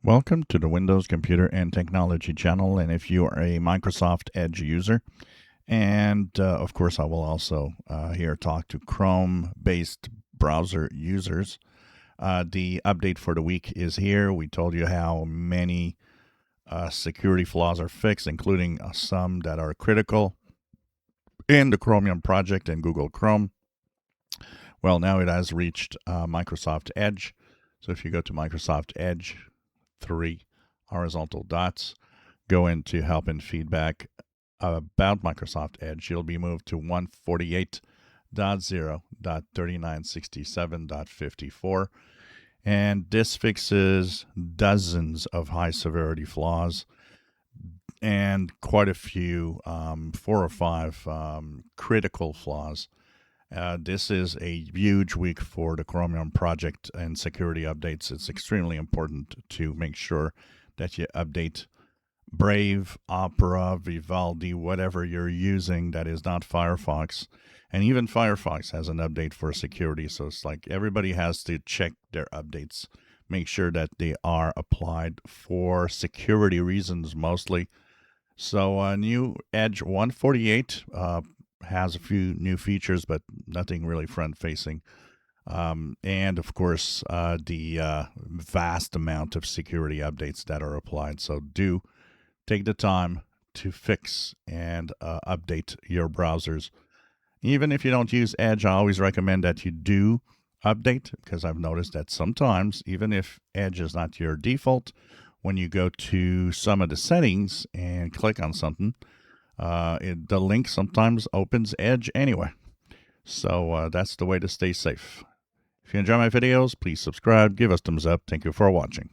Welcome to the Windows Computer and Technology channel. And if you are a Microsoft Edge user, and of course, I will also here talk to Chrome based browser users. The update for the week is here. We told you how many security flaws are fixed, including some that are critical in the Chromium project and Google Chrome. Well, now it has reached Microsoft Edge. So if you go to Microsoft Edge, 3 horizontal dots, go into help and feedback about Microsoft Edge. You'll be moved to 148.0.3967.54. And this fixes dozens of high severity flaws and quite a few, 4 or 5 critical flaws. This is a huge week for the Chromium project and security updates. It's extremely important to make sure that you update Brave, Opera, Vivaldi, whatever you're using that is not Firefox. And even Firefox has an update for security. So it's like everybody has to check their updates, make sure that they are applied for security reasons mostly. So new Edge 148 has a few new features, but nothing really front-facing. And of course, the vast amount of security updates that are applied. So do take the time to fix and update your browsers. Even if you don't use Edge, I always recommend that you do update, because I've noticed that sometimes, even if Edge is not your default, when you go to some of the settings and click on something, the link sometimes opens Edge anyway. So that's the way to stay safe. If you enjoy my videos, please subscribe, give us thumbs up. Thank you for watching.